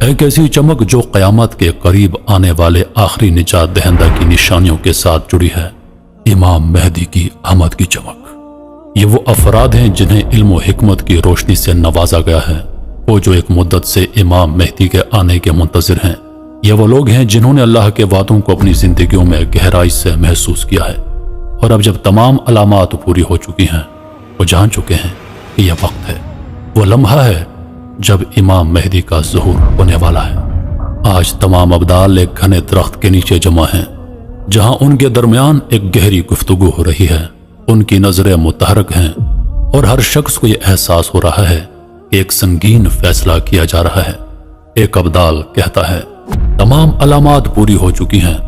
ایک ایسی چمک جو قیامت کے قریب آنے والے آخری نجات دہندہ کی نشانیوں کے ساتھ جڑی ہے، امام مہدی کی آمد کی چمک۔ یہ وہ افراد ہیں جنہیں علم و حکمت کی روشنی سے نوازا گیا ہے، وہ جو ایک مدت سے امام مہدی کے آنے کے منتظر ہیں۔ یہ وہ لوگ ہیں جنہوں نے اللہ کے وعدوں کو اپنی زندگیوں میں گہرائی سے محسوس کیا ہے، اور اب جب تمام علامات پوری ہو چکی ہیں، وہ جان چکے ہیں کہ یہ وقت ہے، وہ لمحہ ہے جب امام مہدی کا ظہور ہونے والا ہے۔ آج تمام ابدال ایک گھنے درخت کے نیچے جمع ہیں، جہاں ان کے درمیان ایک گہری گفتگو ہو رہی ہے۔ ان کی نظریں متحرک ہیں اور ہر شخص کو یہ احساس ہو رہا ہے کہ ایک سنگین فیصلہ کیا جا رہا ہے۔ ایک ابدال کہتا ہے، تمام علامات پوری ہو چکی ہیں۔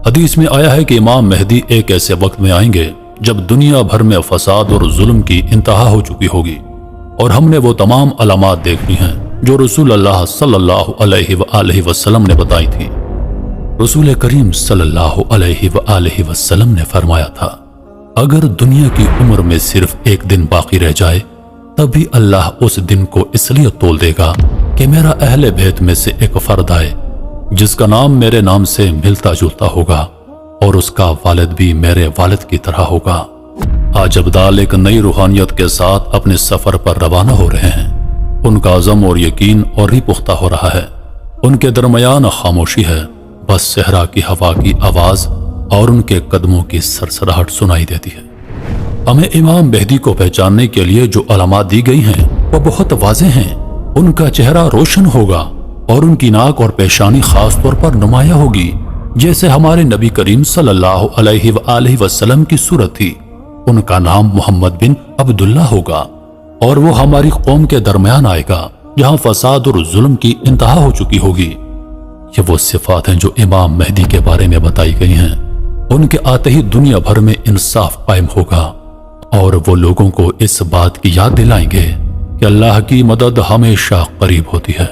حدیث میں آیا ہے کہ امام مہدی ایک ایسے وقت میں آئیں گے جب دنیا بھر میں فساد اور ظلم کی انتہا ہو چکی ہوگی، اور ہم نے وہ تمام علامات دیکھ لی ہیں جو رسول اللہ صلی اللہ علیہ وآلہ وسلم نے بتائی تھی۔ رسول کریم صلی اللہ علیہ وآلہ وسلم نے فرمایا تھا، اگر دنیا کی عمر میں صرف ایک دن باقی رہ جائے تب بھی اللہ اس دن کو اس لیے تول دے گا کہ میرا اہل بیت میں سے ایک فرد آئے جس کا نام میرے نام سے ملتا جلتا ہوگا اور اس کا والد بھی میرے والد کی طرح ہوگا۔ آج ابدال ایک نئی روحانیت کے ساتھ اپنے سفر پر روانہ ہو رہے ہیں۔ ان کا عزم اور یقین اور ہی پختہ ہو رہا ہے۔ ان کے درمیان خاموشی ہے، بس صحرا کی ہوا کی آواز اور ان کے قدموں کی سرسراہٹ سنائی دیتی ہے۔ ہمیں امام مہدی کو پہچاننے کے لیے جو علامات دی گئی ہیں وہ بہت واضح ہیں۔ ان کا چہرہ روشن ہوگا اور ان کی ناک اور پیشانی خاص طور پر نمایاں ہوگی، جیسے ہمارے نبی کریم صلی اللہ علیہ وآلہ وسلم کی صورت تھی۔ ان کا نام محمد بن عبداللہ ہوگا اور وہ ہماری قوم کے درمیان آئے گا جہاں فساد اور ظلم کی انتہا ہو چکی ہوگی۔ یہ وہ صفات ہیں جو امام مہدی کے بارے میں بتائی گئی ہیں۔ ان کے آتے ہی دنیا بھر میں انصاف قائم ہوگا اور وہ لوگوں کو اس بات کی یاد دلائیں گے کہ اللہ کی مدد ہمیشہ قریب ہوتی ہے۔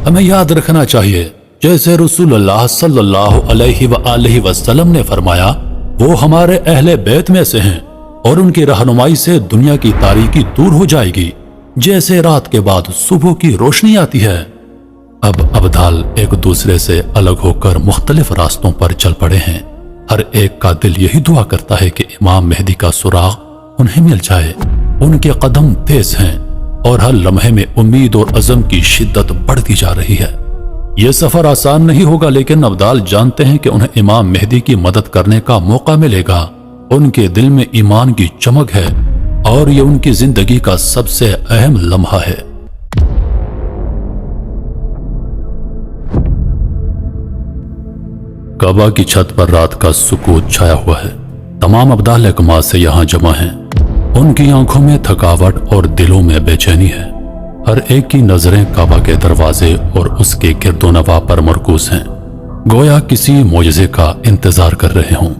ہمیں یاد رکھنا چاہیے، جیسے رسول اللہ صلی اللہ علیہ وآلہ وسلم نے فرمایا، وہ ہمارے اہل بیت میں سے ہیں اور ان کی رہنمائی سے دنیا کی تاریکی دور ہو جائے گی، جیسے رات کے بعد صبح کی روشنی آتی ہے۔ اب ابدال ایک دوسرے سے الگ ہو کر مختلف راستوں پر چل پڑے ہیں۔ ہر ایک کا دل یہی دعا کرتا ہے کہ امام مہدی کا سراغ انہیں مل جائے۔ ان کے قدم تیز ہیں اور ہر لمحے میں امید اور عزم کی شدت بڑھتی جا رہی ہے۔ یہ سفر آسان نہیں ہوگا، لیکن ابدال جانتے ہیں کہ انہیں امام مہدی کی مدد کرنے کا موقع ملے گا۔ ان کے دل میں ایمان کی چمک ہے اور یہ ان کی زندگی کا سب سے اہم لمحہ ہے۔ کعبہ کی چھت پر رات کا سکوت چھایا ہوا ہے۔ تمام ابدال اقماع سے یہاں جمع ہیں۔ ان کی آنکھوں میں تھکاوٹ اور دلوں میں بے چینی ہے۔ ہر ایک کی نظریں کعبہ کے دروازے اور اس کے گرد و نواح پر مرکوز ہیں، گویا کسی معجزے کا انتظار کر رہے ہوں۔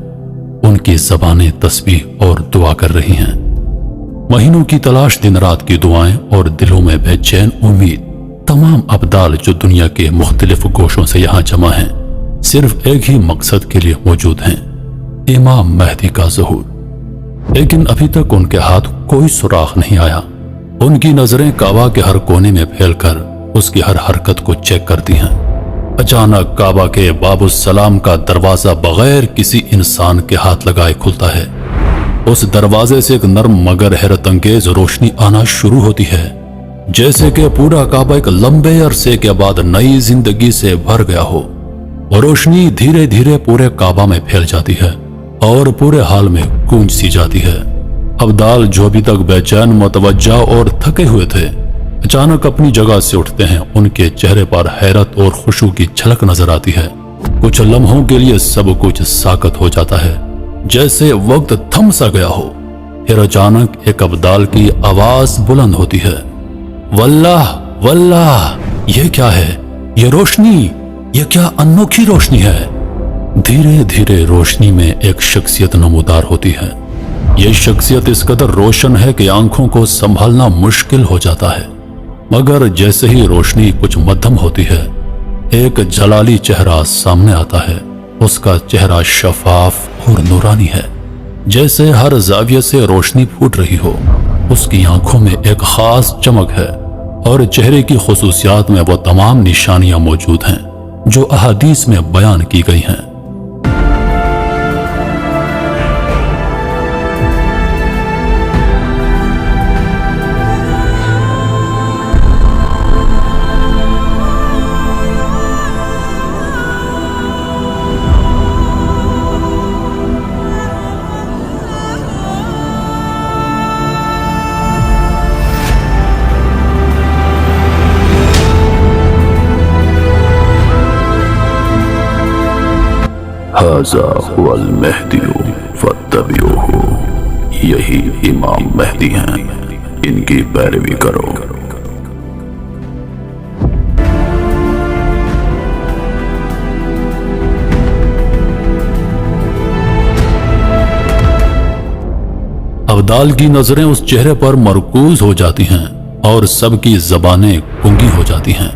ان کی زبانیں تسبیح اور دعا کر رہی ہیں۔ مہینوں کی تلاش، دن رات کی دعائیں اور دلوں میں بے چین امید۔ تمام ابدال جو دنیا کے مختلف گوشوں سے یہاں جمع ہیں، صرف ایک ہی مقصد کے لیے موجود ہیں، امام مہدی کا ظہور۔ لیکن ابھی تک ان کے ہاتھ کوئی سراغ نہیں آیا۔ ان کی نظریں کعبہ کے ہر کونے میں پھیل کر اس کی ہر حرکت کو چیک کرتی ہیں۔ اچانک کعبہ کے باب السلام کا دروازہ بغیر کسی انسان کے ہاتھ لگائے کھلتا ہے۔ اس دروازے سے ایک نرم مگر حیرت انگیز روشنی آنا شروع ہوتی ہے، جیسے کہ پورا کعبہ ایک لمبے عرصے کے بعد نئی زندگی سے بھر گیا ہو۔ اور روشنی دھیرے دھیرے پورے کعبہ میں پھیل جاتی ہے اور پورے حال میں گونج سی جاتی ہے۔ ابدال جو ابھی تک بے چین، متوجہ اور تھکے ہوئے تھے، اچانک اپنی جگہ سے اٹھتے ہیں۔ ان کے چہرے پر حیرت اور خوشی کی جھلک نظر آتی ہے۔ کچھ لمحوں کے لیے سب کچھ ساکت ہو جاتا ہے، جیسے وقت تھم سا گیا ہو۔ پھر اچانک ایک ابدال کی آواز بلند ہوتی ہے، واللہ واللہ، یہ کیا ہے؟ یہ روشنی، یہ کیا انوکھی روشنی ہے؟ دھیرے دھیرے روشنی میں ایک شخصیت نمودار ہوتی ہے۔ یہ شخصیت اس قدر روشن ہے کہ آنکھوں کو سنبھالنا مشکل ہو جاتا ہے، مگر جیسے ہی روشنی کچھ مدھم ہوتی ہے، ایک جلالی چہرہ سامنے آتا ہے۔ اس کا چہرہ شفاف اور نورانی ہے، جیسے ہر زاویے سے روشنی پھوٹ رہی ہو۔ اس کی آنکھوں میں ایک خاص چمک ہے اور چہرے کی خصوصیات میں وہ تمام نشانیاں موجود ہیں جو احادیث میں بیان کی گئی ہیں۔ ھذا ھو المہدی فاتبعوہ، یہی امام مہدی ہیں، ان کی پیروی کرو۔ ابدال کی نظریں اس چہرے پر مرکوز ہو جاتی ہیں اور سب کی زبانیں گنگی ہو جاتی ہیں۔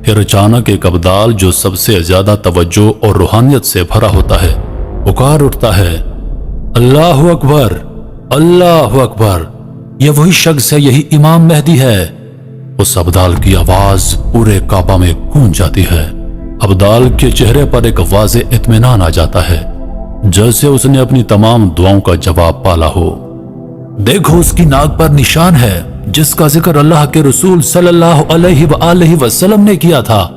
پھر اچانک ایک ابدال جو سب سے زیادہ توجہ اور روحانیت سے بھرا ہوتا ہے پکار اٹھتا ہے، اللہ اکبر، اللہ اکبر، یہ وہی شخص ہے، یہی امام مہدی ہے۔ اس ابدال کی آواز پورے کعبہ میں گونج جاتی ہے۔ ابدال کے چہرے پر ایک واضح اطمینان آ جاتا ہے، جیسے اس نے اپنی تمام دعاؤں کا جواب پالا ہو۔ دیکھو اس کی ناک پر نشان ہے جس کا ذکر اللہ کے رسول صلی اللہ علیہ وآلہ وسلم نے کیا تھا۔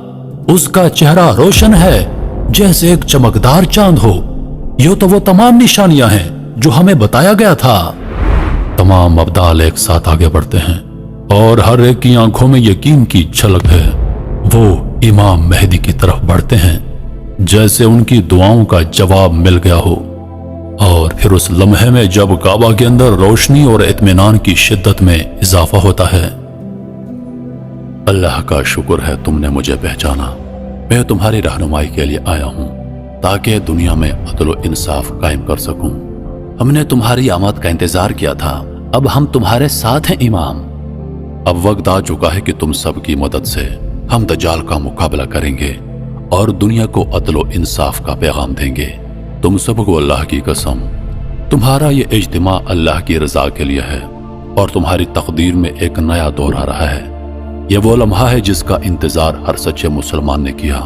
اس کا چہرہ روشن ہے جیسے ایک چمکدار چاند ہو۔ یہ تو وہ تمام نشانیاں ہیں جو ہمیں بتایا گیا تھا۔ تمام ابدال ایک ساتھ آگے بڑھتے ہیں اور ہر ایک کی آنکھوں میں یقین کی جھلک ہے۔ وہ امام مہدی کی طرف بڑھتے ہیں جیسے ان کی دعاؤں کا جواب مل گیا ہو۔ اور پھر اس لمحے میں جب کعبہ کے اندر روشنی اور اطمینان کی شدت میں اضافہ ہوتا ہے، اللہ کا شکر ہے تم نے مجھے پہچانا۔ میں تمہاری رہنمائی کے لیے آیا ہوں تاکہ دنیا میں عدل و انصاف قائم کر سکوں۔ ہم نے تمہاری آمد کا انتظار کیا تھا، اب ہم تمہارے ساتھ ہیں امام۔ اب وقت آ چکا ہے کہ تم سب کی مدد سے ہم دجال کا مقابلہ کریں گے اور دنیا کو عدل و انصاف کا پیغام دیں گے۔ تم سب کو اللہ کی قسم، تمہارا یہ اجتماع اللہ کی رضا کے لیے ہے اور تمہاری تقدیر میں ایک نیا دور آ رہا ہے۔ یہ وہ لمحہ ہے جس کا انتظار ہر سچے مسلمان نے کیا۔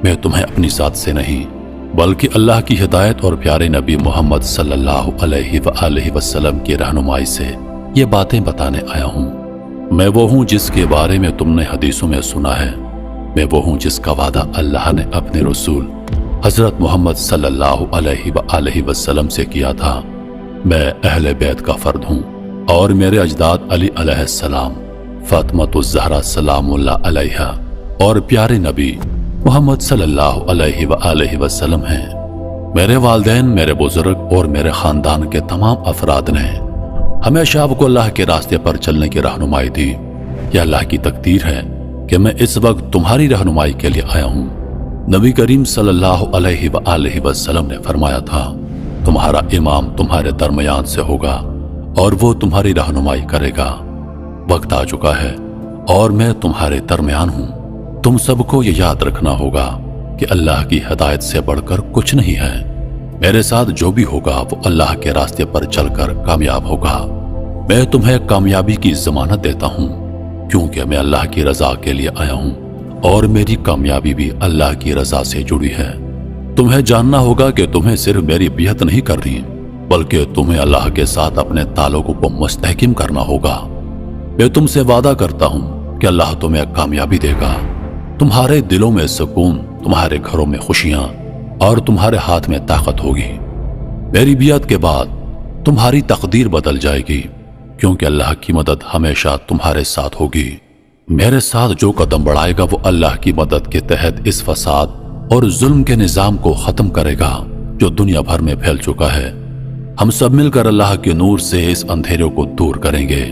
میں تمہیں اپنی ذات سے نہیں بلکہ اللہ کی ہدایت اور پیارے نبی محمد صلی اللہ علیہ وآلہ وسلم کی رہنمائی سے یہ باتیں بتانے آیا ہوں۔ میں وہ ہوں جس کے بارے میں تم نے حدیثوں میں سنا ہے۔ میں وہ ہوں جس کا وعدہ اللہ نے اپنے رسول حضرت محمد صلی اللہ علیہ وآلہ وسلم سے کیا تھا۔ میں اہل بیت کا فرد ہوں اور میرے اجداد علی علیہ السلام، فاطمۃ الزہرا سلام اللہ علیہا اور پیارے نبی محمد صلی اللہ علیہ وآلہ وسلم ہیں۔ میرے والدین، میرے بزرگ اور میرے خاندان کے تمام افراد نے ہمیشہ آپ کو اللہ کے راستے پر چلنے کی رہنمائی دی۔ یہ اللہ کی تقدیر ہے کہ میں اس وقت تمہاری رہنمائی کے لیے آیا ہوں۔ نبی کریم صلی اللہ علیہ وآلہ وسلم نے فرمایا تھا، تمہارا امام تمہارے درمیان سے ہوگا اور وہ تمہاری رہنمائی کرے گا۔ وقت آ چکا ہے اور میں تمہارے درمیان ہوں۔ تم سب کو یہ یاد رکھنا ہوگا کہ اللہ کی ہدایت سے بڑھ کر کچھ نہیں ہے۔ میرے ساتھ جو بھی ہوگا وہ اللہ کے راستے پر چل کر کامیاب ہوگا۔ میں تمہیں کامیابی کی ضمانت دیتا ہوں کیونکہ میں اللہ کی رضا کے لیے آیا ہوں اور میری کامیابی بھی اللہ کی رضا سے جڑی ہے۔ تمہیں جاننا ہوگا کہ تمہیں صرف میری بیعت نہیں کرنی بلکہ تمہیں اللہ کے ساتھ اپنے تعلق کو مستحکم کرنا ہوگا۔ میں تم سے وعدہ کرتا ہوں کہ اللہ تمہیں کامیابی دے گا۔ تمہارے دلوں میں سکون، تمہارے گھروں میں خوشیاں اور تمہارے ہاتھ میں طاقت ہوگی۔ میری بیعت کے بعد تمہاری تقدیر بدل جائے گی کیونکہ اللہ کی مدد ہمیشہ تمہارے ساتھ ہوگی۔ میرے ساتھ جو قدم بڑھائے گا وہ اللہ کی مدد کے تحت اس فساد اور ظلم کے نظام کو ختم کرے گا جو دنیا بھر میں پھیل چکا ہے۔ ہم سب مل کر اللہ کے نور سے اس اندھیروں کو دور کریں گے۔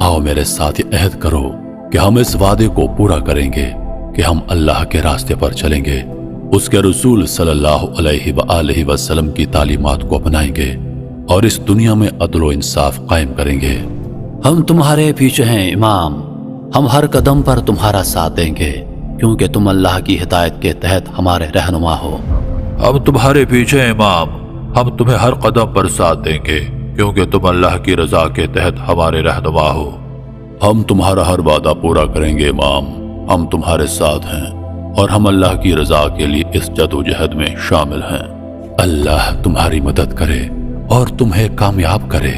آؤ میرے ساتھ یہ عہد کرو کہ ہم اس وعدے کو پورا کریں گے کہ ہم اللہ کے راستے پر چلیں گے، اس کے رسول صلی اللہ علیہ وآلہ وسلم کی تعلیمات کو اپنائیں گے اور اس دنیا میں عدل و انصاف قائم کریں گے۔ ہم تمہارے پیچھے ہیں امام، ہم ہر قدم پر تمہارا ساتھ دیں گے کیونکہ تم اللہ کی ہدایت کے تحت ہمارے رہنما ہو۔ ہم تمہارے پیچھے امام، ہم تمہیں ہر قدم پر ساتھ دیں گے کیونکہ تم اللہ کی رضا کے تحت ہمارے رہنما ہو۔ ہم تمہارا ہر وعدہ پورا کریں گے امام، ہم تمہارے ساتھ ہیں اور ہم اللہ کی رضا کے لیے اس جدوجہد میں شامل ہیں۔ اللہ تمہاری مدد کرے اور تمہیں کامیاب کرے۔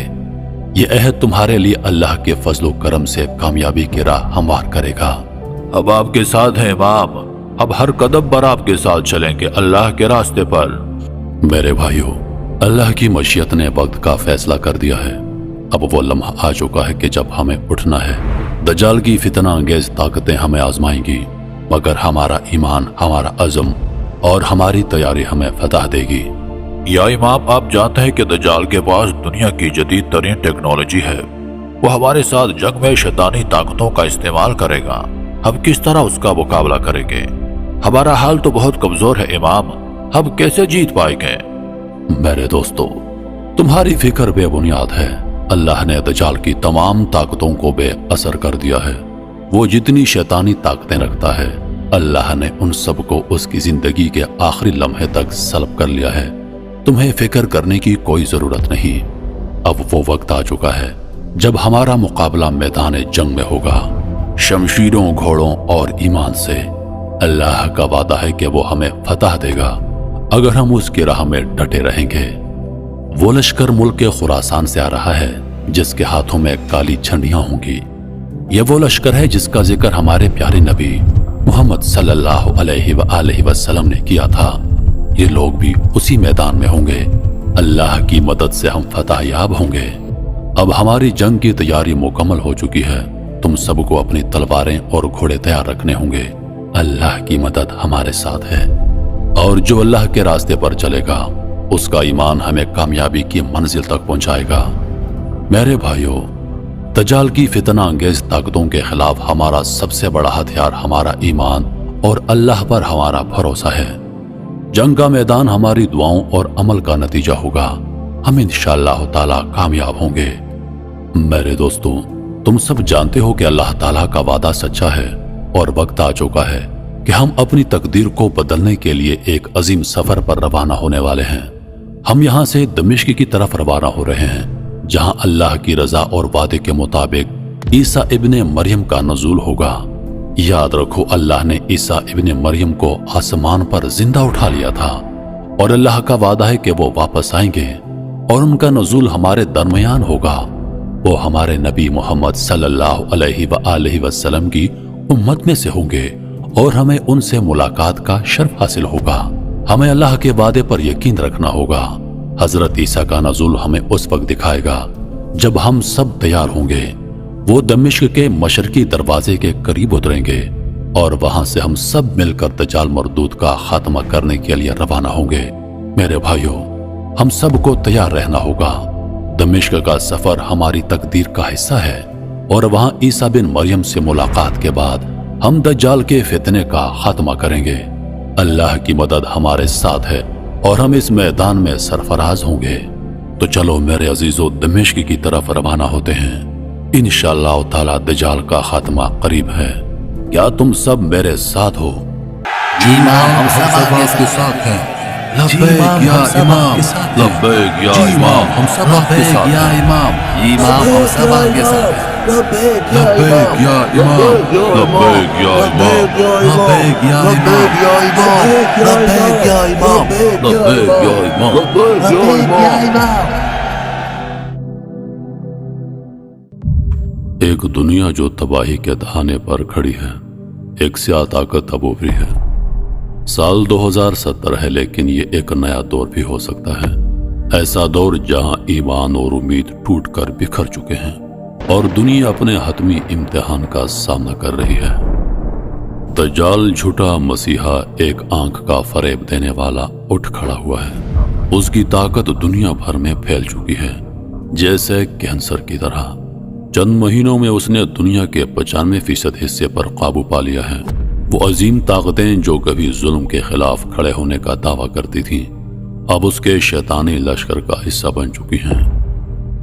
یہ عہد تمہارے لیے اللہ کے فضل و کرم سے کامیابی کی راہ ہموار کرے گا۔ اب آپ کے ساتھ ہیں امام، اب ہر قدم پر آپ کے ساتھ چلیں گے اللہ کے راستے پر۔ میرے بھائیوں، اللہ کی مشیت نے وقت کا فیصلہ کر دیا ہے۔ اب وہ لمحہ آ چکا ہے کہ جب ہمیں اٹھنا ہے۔ دجال کی فتنہ انگیز طاقتیں ہمیں آزمائیں گی، مگر ہمارا ایمان، ہمارا عزم اور ہماری تیاری ہمیں فتح دے گی۔ یا امام، آپ جانتے ہیں کہ دجال کے پاس دنیا کی جدید ترین ٹیکنالوجی ہے۔ وہ ہمارے ساتھ جنگ میں شیطانی طاقتوں کا استعمال کرے گا۔ ہم کس طرح اس کا مقابلہ کریں گے؟ ہمارا حال تو بہت کمزور ہے امام، ہم کیسے جیت پائیں گے؟ میرے دوستو، تمہاری فکر بے بنیاد ہے۔ اللہ نے دجال کی تمام طاقتوں کو بے اثر کر دیا ہے۔ وہ جتنی شیطانی طاقتیں رکھتا ہے، اللہ نے ان سب کو اس کی زندگی کے آخری لمحے تک سلب کر لیا ہے۔ تمہیں فکر کرنے کی کوئی ضرورت نہیں۔ اب وہ وقت آ چکا ہے جب ہمارا مقابلہ میدان جنگ میں ہوگا، شمشیروں، گھوڑوں اور ایمان سے۔ اللہ کا وعدہ ہے کہ وہ ہمیں فتح دے گا اگر ہم اس کی راہ میں ڈٹے رہیں گے۔ وہ لشکر ملک خراسان سے آ رہا ہے جس کے ہاتھوں میں کالی جھنڈیاں ہوں گی۔ یہ وہ لشکر ہے جس کا ذکر ہمارے پیارے نبی محمد صلی اللہ علیہ وآلہ وسلم نے کیا تھا۔ یہ لوگ بھی اسی میدان میں ہوں گے۔ اللہ کی مدد سے ہم فتح یاب ہوں گے۔ اب ہماری جنگ کی تیاری مکمل ہو چکی ہے۔ تم سب کو اپنی تلواریں اور گھوڑے تیار رکھنے ہوں گے۔ اللہ کی مدد ہمارے ساتھ ہے، اور جو اللہ کے راستے پر چلے گا اس کا ایمان ہمیں کامیابی کی منزل تک پہنچائے گا۔ میرے بھائیوں، دجال کی فتنہ انگیز طاقتوں کے خلاف ہمارا سب سے بڑا ہتھیار ہمارا ایمان اور اللہ پر ہمارا بھروسہ ہے۔ جنگ کا میدان ہماری دعاؤں اور عمل کا نتیجہ ہوگا۔ ہم انشاءاللہ تعالی کامیاب ہوں گے۔ میرے دوستوں، تم سب جانتے ہو کہ اللہ تعالیٰ کا وعدہ سچا ہے اور وقت آ چکا ہے کہ ہم اپنی تقدیر کو بدلنے کے لیے ایک عظیم سفر پر روانہ ہونے والے ہیں۔ ہم یہاں سے دمشق کی طرف روانہ ہو رہے ہیں، جہاں اللہ کی رضا اور وعدے کے مطابق عیسیٰ ابن مریم کا نزول ہوگا۔ یاد رکھو، اللہ نے عیسیٰ ابن مریم کو آسمان پر زندہ اٹھا لیا تھا، اور اللہ کا وعدہ ہے کہ وہ واپس آئیں گے اور ان کا نزول ہمارے درمیان ہوگا۔ وہ ہمارے نبی محمد صلی اللہ علیہ وآلہ وسلم کی امت میں سے ہوں گے اور ہمیں ان سے ملاقات کا شرف حاصل ہوگا۔ ہمیں اللہ کے وعدے پر یقین رکھنا ہوگا۔ حضرت عیسیٰ کا نزول ہمیں اس وقت دکھائے گا جب ہم سب تیار ہوں گے۔ وہ دمشق کے مشرقی دروازے کے قریب اتریں گے اور وہاں سے ہم سب مل کر دجال مردود کا خاتمہ کرنے کے لیے روانہ ہوں گے۔ میرے بھائیوں، ہم سب کو تیار رہنا ہوگا۔ دمشق کا سفر ہماری تقدیر کا حصہ ہے، اور وہاں عیسیٰ بن مریم سے ملاقات کے بعد ہم دجال کے فتنے کا خاتمہ کریں گے۔ اللہ کی مدد ہمارے ساتھ ہے اور ہم اس میدان میں سرفراز ہوں گے۔ تو چلو میرے عزیزو، دمشق کی طرف روانہ ہوتے ہیں۔ انشاءاللہ تعالی دجال کا خاتمہ قریب ہے۔ کیا تم سب میرے ساتھ ہو؟ جی امام، ہم سب آپ کے ساتھ ہیں۔ لبیک یا امام، لبیک یا امام، ہم سب آپ کے ساتھ ہیں۔ جی امام، ہم سب آپ کے ساتھ ہیں۔ لبیک یا امام، لبیک یا امام، لبیک یا امام، لبیک یا امام، لبیک یا امام، لبیک یا امام۔ ایک دنیا جو تباہی کے دہانے پر کھڑی ہے، ایک سیاہ طاقت اب ابھری ہے۔ سال 2070 ہے، لیکن یہ ایک نیا دور بھی ہو سکتا ہے۔ ایسا دور جہاں ایمان اور امید ٹوٹ کر بکھر چکے ہیں اور دنیا اپنے حتمی امتحان کا سامنا کر رہی ہے۔ دجال جھوٹا مسیحا، ایک آنکھ کا فریب دینے والا، اٹھ کھڑا ہوا ہے۔ اس کی طاقت دنیا بھر میں پھیل چکی ہے، جیسے کینسر کی طرح۔ چند مہینوں میں اس نے دنیا کے 95% حصے پر قابو پا لیا ہے۔ وہ عظیم طاقتیں جو کبھی ظلم کے خلاف کھڑے ہونے کا دعویٰ کرتی تھیں، اب اس کے شیطانی لشکر کا حصہ بن چکی ہیں۔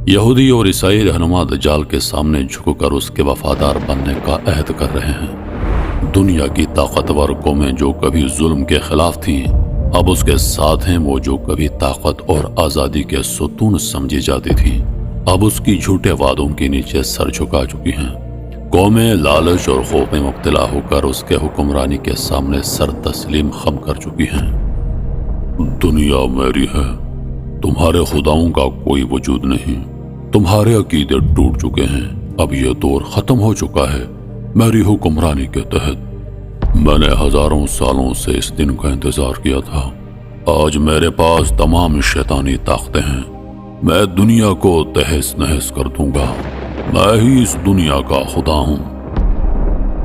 یہودی اور عیسائی رہنما دجال کے سامنے جھک کر اس کے وفادار بننے کا عہد کر رہے ہیں۔ دنیا کی طاقتور قومیں جو کبھی ظلم کے خلاف تھیں، اب اس کے ساتھ ہیں۔ وہ جو کبھی طاقت اور آزادی کے ستون سمجھی جاتی تھیں، اب اس کی جھوٹے وعدوں کے نیچے سر جھکا چکی ہیں۔ قومیں لالچ اور خوف میں مبتلا ہو کر اس کے حکمرانی کے سامنے سر تسلیم خم کر چکی ہیں۔ دنیا میری ہے، تمہارے خداؤں کا کوئی وجود نہیں، تمہارے عقیدے ٹوٹ چکے ہیں، اب یہ دور ختم ہو چکا ہے۔ میری حکمرانی کے تحت میں نے ہزاروں سالوں سے اس دن کا انتظار کیا تھا۔ آج میرے پاس تمام شیطانی طاقتیں ہیں، میں دنیا کو تہس نہس کر دوں گا، میں ہی اس دنیا کا خدا ہوں۔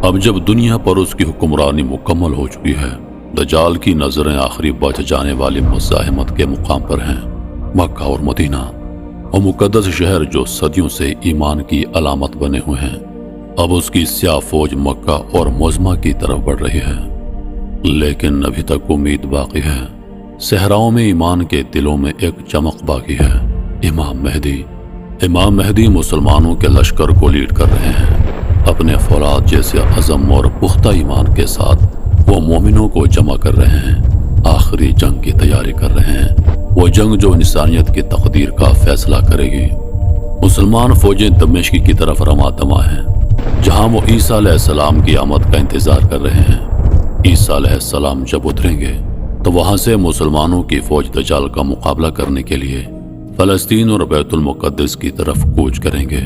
اب جب دنیا پر اس کی حکمرانی مکمل ہو چکی ہے، دجال کی نظریں آخری بچ جانے والی مزاحمت کے مقام پر ہیں۔ مکہ اور مدینہ اور مقدس شہر جو صدیوں سے ایمان کی علامت بنے ہوئے ہیں، اب اس کی سیاہ فوج مکہ اور مزمہ کی طرف بڑھ رہی ہے، لیکن ابھی تک امید باقی ہے۔ صحراؤں میں ایمان کے دلوں میں ایک چمک باقی ہے۔ امام مہدی مسلمانوں کے لشکر کو لیڈ کر رہے ہیں۔ اپنے فولاد جیسے عزم اور پختہ ایمان کے ساتھ وہ مومنوں کو جمع کر رہے ہیں، آخری جنگ کی تیاری کر رہے ہیں، وہ جنگ جو انسانیت کی تقدیر کا فیصلہ کرے گی۔ مسلمان فوجیں دمشق کی طرف رواں دواں ہیں، جہاں وہ عیسیٰ علیہ السلام کی آمد کا انتظار کر رہے ہیں۔ عیسیٰ علیہ السلام جب اتریں گے تو وہاں سے مسلمانوں کی فوج دجال کا مقابلہ کرنے کے لیے فلسطین اور بیت المقدس کی طرف کوچ کریں گے۔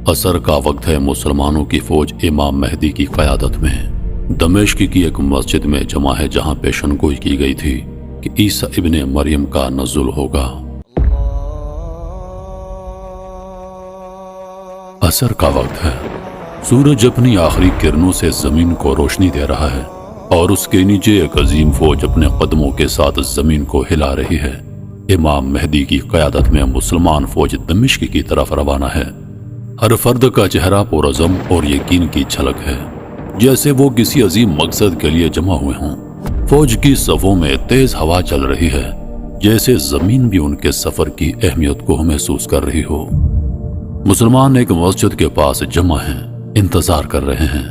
عصر کا وقت ہے۔ مسلمانوں کی فوج امام مہدی کی قیادت میں دمشق کی ایک مسجد میں جمع ہے، جہاں پیشن گوئی کی گئی تھی کہ عیسیٰ ابن مریم کا نزول ہوگا۔ عصر کا وقت ہے، سورج اپنی آخری کرنوں سے زمین کو روشنی دے رہا ہے اور اس کے نیچے ایک عظیم فوج اپنے قدموں کے ساتھ زمین کو ہلا رہی ہے۔ امام مہدی کی قیادت میں مسلمان فوج دمشق کی طرف روانہ ہے۔ ہر فرد کا چہرہ پرعزم اور یقین کی جھلک ہے، جیسے وہ کسی عظیم مقصد کے لیے جمع ہوئے ہوں۔ فوج کی صفوں میں تیز ہوا چل رہی ہے، جیسے زمین بھی ان کے سفر کی اہمیت کو محسوس کر رہی ہو۔ مسلمان ایک مسجد کے پاس جمع ہیں، انتظار کر رہے ہیں۔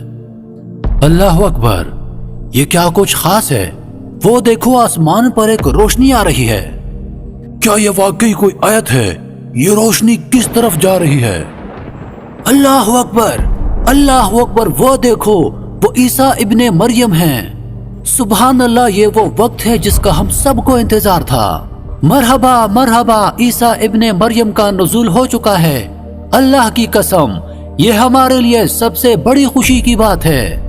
اللہ اکبر، یہ کیا کچھ خاص ہے؟ وہ دیکھو، آسمان پر ایک روشنی آ رہی ہے۔ کیا یہ واقعی کوئی آیت ہے؟ یہ روشنی کس طرف جا رہی ہے؟ اللہ اکبر، اللہ اکبر، وہ دیکھو، وہ عیسیٰ ابن مریم ہیں۔ سبحان اللہ، یہ وہ وقت ہے جس کا ہم سب کو انتظار تھا۔ مرحبا مرحبا، عیسیٰ ابن مریم کا نزول ہو چکا ہے۔ اللہ کی قسم، یہ ہمارے لیے سب سے بڑی خوشی کی بات ہے۔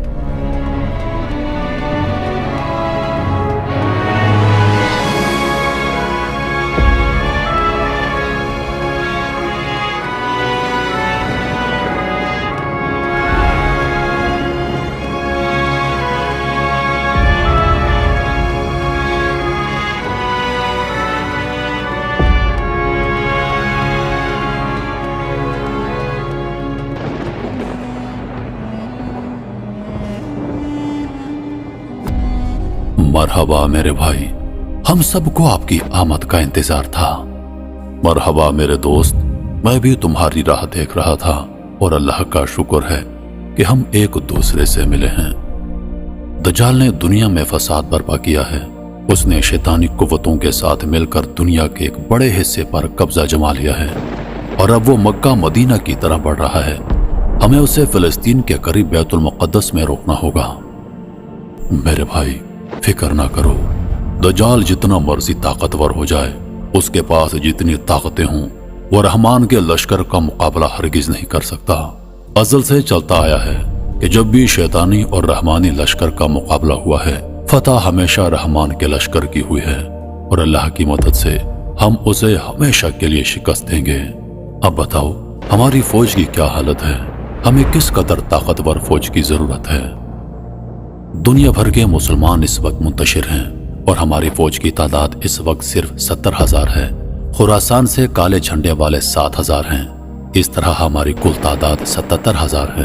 مرحبا میرے بھائی، ہم سب کو آپ کی آمد کا انتظار تھا۔ مرحبا میرے دوست، میں بھی تمہاری راہ دیکھ رہا تھا اور اللہ کا شکر ہے کہ ہم ایک دوسرے سے ملے ہیں۔ دجال نے دنیا میں فساد برپا کیا ہے۔ اس نے شیطانی قوتوں کے ساتھ مل کر دنیا کے ایک بڑے حصے پر قبضہ جما لیا ہے اور اب وہ مکہ مدینہ کی طرح بڑھ رہا ہے۔ ہمیں اسے فلسطین کے قریب بیت المقدس میں روکنا ہوگا۔ میرے بھائی، فکر نہ کرو، دجال جتنا مرضی طاقتور ہو جائے، اس کے پاس جتنی طاقتیں ہوں، وہ رحمان کے لشکر کا مقابلہ ہرگز نہیں کر سکتا۔ ازل سے چلتا آیا ہے کہ جب بھی شیطانی اور رحمانی لشکر کا مقابلہ ہوا ہے، فتح ہمیشہ رحمان کے لشکر کی ہوئی ہے اور اللہ کی مدد سے ہم اسے ہمیشہ کے لیے شکست دیں گے۔ اب بتاؤ، ہماری فوج کی کیا حالت ہے؟ ہمیں کس قدر طاقتور فوج کی ضرورت ہے؟ دنیا بھر کے مسلمان اس وقت منتشر ہیں اور ہماری فوج کی تعداد اس وقت صرف 70,000 ہے۔ خراسان سے کالے جھنڈے والے 7,000 ہیں۔ اس طرح ہماری کل تعداد 77,000 ہے۔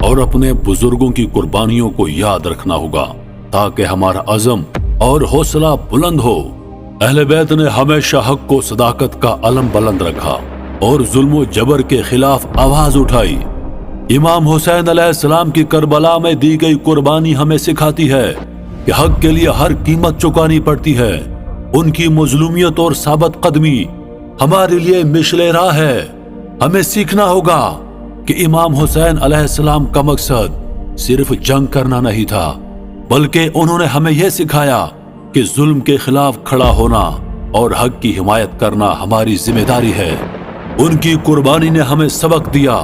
اور اپنے بزرگوں کی قربانیوں کو یاد رکھنا ہوگا تاکہ ہمارا عزم اور حوصلہ بلند ہو۔ اہل بیت نے ہمیشہ حق کو صداقت کا علم بلند رکھا اور ظلم و جبر کے خلاف آواز اٹھائی۔ امام حسین علیہ السلام کی کربلا میں دی گئی قربانی ہمیں سکھاتی ہے کہ حق کے لیے ہر قیمت چکانی پڑتی ہے۔ ان کی مظلومیت اور ثابت قدمی ہمارے لیے مشعل راہ ہے۔ ہمیں سیکھنا ہوگا کہ امام حسین علیہ السلام کا مقصد صرف جنگ کرنا نہیں تھا، بلکہ انہوں نے ہمیں یہ سکھایا کہ ظلم کے خلاف کھڑا ہونا اور حق کی حمایت کرنا ہماری ذمہ داری ہے۔ ان کی قربانی نے ہمیں سبق دیا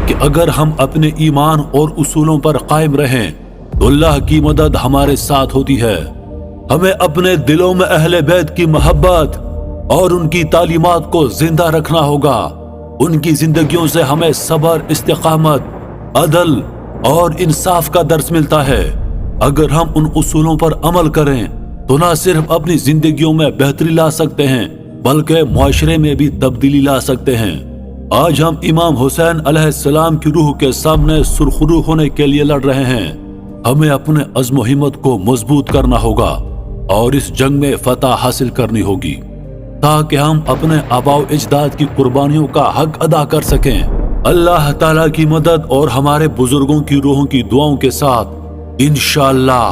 کہ اگر ہم اپنے ایمان اور اصولوں پر قائم رہیں تو اللہ کی مدد ہمارے ساتھ ہوتی ہے۔ ہمیں اپنے دلوں میں اہل بیت کی محبت اور ان کی تعلیمات کو زندہ رکھنا ہوگا۔ ان کی زندگیوں سے ہمیں صبر، استقامت، عدل اور انصاف کا درس ملتا ہے۔ اگر ہم ان اصولوں پر عمل کریں تو نہ صرف اپنی زندگیوں میں بہتری لا سکتے ہیں بلکہ معاشرے میں بھی تبدیلی لا سکتے ہیں۔ آج ہم امام حسین علیہ السلام کی روح کے سامنے سرخرو ہونے کے لیے لڑ رہے ہیں۔ ہمیں اپنے عزم و ہمت کو مضبوط کرنا ہوگا اور اس جنگ میں فتح حاصل کرنی ہوگی تاکہ ہم اپنے آباء و اجداد کی قربانیوں کا حق ادا کر سکیں۔ اللہ تعالیٰ کی مدد اور ہمارے بزرگوں کی روحوں کی دعاؤں کے ساتھ انشاءاللہ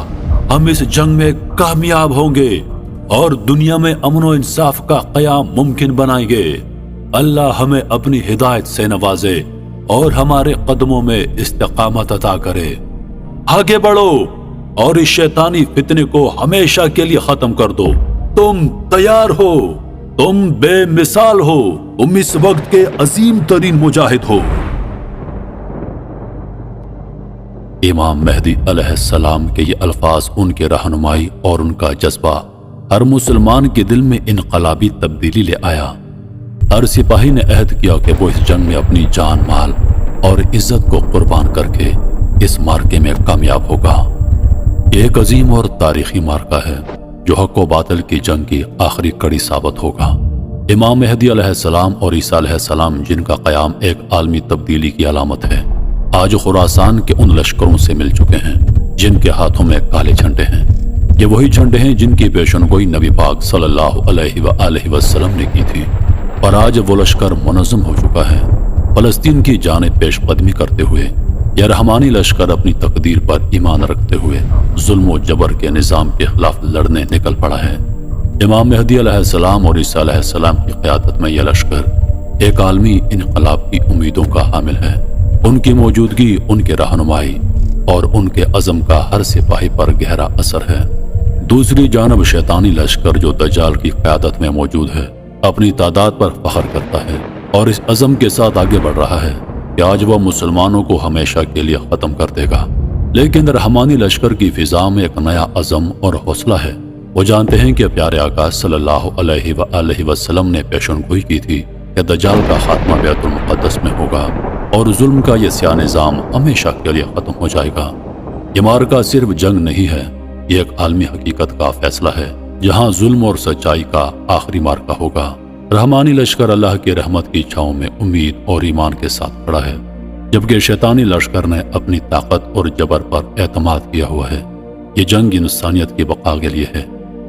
ہم اس جنگ میں کامیاب ہوں گے اور دنیا میں امن و انصاف کا قیام ممکن بنائیں گے۔ اللہ ہمیں اپنی ہدایت سے نوازے اور ہمارے قدموں میں استقامت عطا کرے۔ آگے بڑھو اور اس شیطانی فتنے کو ہمیشہ کے لیے ختم کر دو۔ تم تیار ہو، تم بے مثال ہو، تم اس وقت کے عظیم ترین مجاہد ہو۔ امام مہدی علیہ السلام کے یہ الفاظ، ان کے رہنمائی اور ان کا جذبہ ہر مسلمان کے دل میں انقلابی تبدیلی لے آیا۔ ہر سپاہی نے عہد کیا کہ وہ اس جنگ میں اپنی جان، مال اور عزت کو قربان کر کے اس مارکے میں کامیاب ہوگا۔ یہ ایک عظیم اور تاریخی مارکہ ہے جو حق و باطل کی جنگ کی آخری کڑی ثابت ہوگا۔ امام مہدی علیہ السلام اور عیسیٰ علیہ السلام، جن کا قیام ایک عالمی تبدیلی کی علامت ہے، آج خراسان کے ان لشکروں سے مل چکے ہیں جن کے ہاتھوں میں کالے جھنڈے ہیں۔ یہ وہی جھنڈے ہیں جن کی پیشن گوئی نبی پاک صلی اللہ علیہ وآلہ وسلم نے کی تھی، اور آج وہ لشکر منظم ہو چکا ہے۔ فلسطین کی جانب پیش قدمی کرتے ہوئے یہ رحمانی لشکر اپنی تقدیر پر ایمان رکھتے ہوئے ظلم و جبر کے نظام کے خلاف لڑنے نکل پڑا ہے۔ امام مہدی علیہ السلام اور عیسیٰ علیہ السلام کی قیادت میں یہ لشکر ایک عالمی انقلاب کی امیدوں کا حامل ہے۔ ان کی موجودگی، ان کے رہنمائی اور ان کے عزم کا ہر سپاہی پر گہرا اثر ہے۔ دوسری جانب شیطانی لشکر جو دجال کی قیادت میں موجود ہے، اپنی تعداد پر فخر کرتا ہے اور اس عزم کے ساتھ آگے بڑھ رہا ہے کہ آج وہ مسلمانوں کو ہمیشہ کے لیے ختم کر دے گا۔ لیکن رحمانی لشکر کی فضا میں ایک نیا عزم اور حوصلہ ہے۔ وہ جانتے ہیں کہ پیارے آقا صلی اللہ علیہ وآلہ وسلم نے پیشن گوئی کی تھی کہ دجال کا خاتمہ بیت المقدس میں ہوگا اور ظلم کا یہ سیاہ نظام ہمیشہ کے لیے ختم ہو جائے گا۔ یہ مارکہ صرف جنگ نہیں ہے، یہ ایک عالمی حقیقت کا فیصلہ ہے جہاں ظلم اور سچائی کا آخری مارکہ ہوگا۔ رحمانی لشکر اللہ کی رحمت کی چھاؤں میں امید اور ایمان کے ساتھ کھڑا ہے، جبکہ شیطانی لشکر نے اپنی طاقت اور جبر پر اعتماد کیا ہوا ہے۔ یہ جنگ انسانیت کی بقا کے لیے ہے،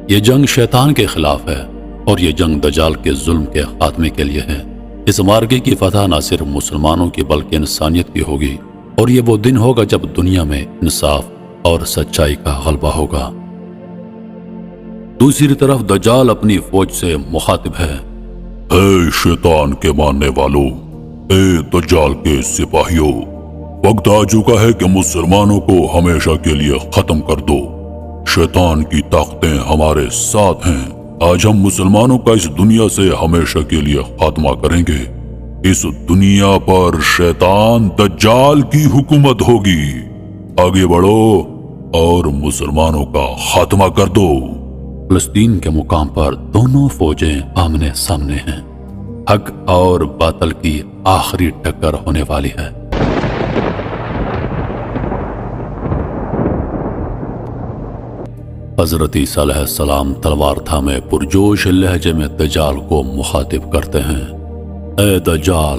یہ جنگ شیطان کے خلاف ہے، اور یہ جنگ دجال کے ظلم کے خاتمے کے لیے ہے۔ اس مارکے کی فتح نہ صرف مسلمانوں کی بلکہ انسانیت کی ہوگی، اور یہ وہ دن ہوگا جب دنیا میں انصاف اور سچائی کا غلبہ ہوگا۔ دوسری طرف دجال اپنی فوج سے مخاطب ہے۔ اے شیطان کے ماننے والوں، اے دجال کے سپاہیوں، وقت آ چکا ہے کہ مسلمانوں کو ہمیشہ کے لیے ختم کر دو۔ شیطان کی طاقتیں ہمارے ساتھ ہیں۔ آج ہم مسلمانوں کا اس دنیا سے ہمیشہ کے لیے خاتمہ کریں گے۔ اس دنیا پر شیطان دجال کی حکومت ہوگی۔ آگے بڑھو اور مسلمانوں کا خاتمہ کر دو۔ فلسطین کے مقام پر دونوں فوجیں آمنے سامنے ہیں۔ حق اور باطل کی آخری ٹکر ہونے والی ہے۔ حضرت عیسیٰ علیہ السلام تلوار تھامے پرجوش لہجے میں دجال کو مخاطب کرتے ہیں۔ اے دجال،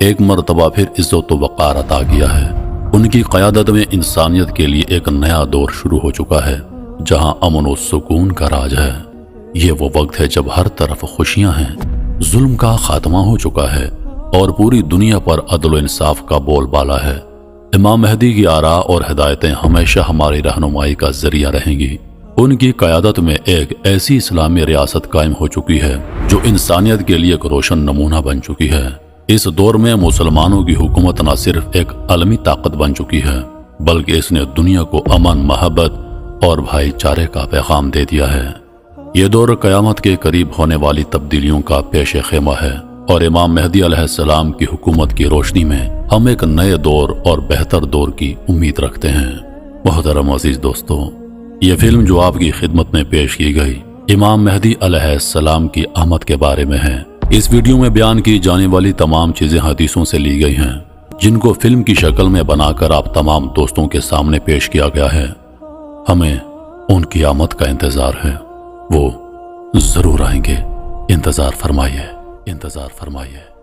ایک مرتبہ پھر عزت و وقار عطا کیا ہے۔ ان کی قیادت میں انسانیت کے لیے ایک نیا دور شروع ہو چکا ہے جہاں امن و سکون کا راج ہے۔ یہ وہ وقت ہے جب ہر طرف خوشیاں ہیں، ظلم کا خاتمہ ہو چکا ہے اور پوری دنیا پر عدل و انصاف کا بول بالا ہے۔ امام مہدی کی آراء اور ہدایتیں ہمیشہ ہماری رہنمائی کا ذریعہ رہیں گی۔ ان کی قیادت میں ایک ایسی اسلامی ریاست قائم ہو چکی ہے جو انسانیت کے لیے ایک روشن نمونہ بن چکی ہے۔ اس دور میں مسلمانوں کی حکومت نہ صرف ایک عالمی طاقت بن چکی ہے بلکہ اس نے دنیا کو امن، محبت اور بھائی چارے کا پیغام دے دیا ہے۔ یہ دور قیامت کے قریب ہونے والی تبدیلیوں کا پیش خیمہ ہے اور امام مہدی علیہ السلام کی حکومت کی روشنی میں ہم ایک نئے دور اور بہتر دور کی امید رکھتے ہیں۔ محترم عزیز دوستو، یہ فلم جو آپ کی خدمت میں پیش کی گئی امام مہدی علیہ السلام کی آمد کے بارے میں ہے۔ اس ویڈیو میں بیان کی جانے والی تمام چیزیں حدیثوں سے لی گئی ہیں جن کو فلم کی شکل میں بنا کر آپ تمام دوستوں کے سامنے پیش کیا گیا ہے۔ ہمیں ان کی آمد کا انتظار ہے، وہ ضرور آئیں گے۔ انتظار فرمائیے، انتظار فرمائیے۔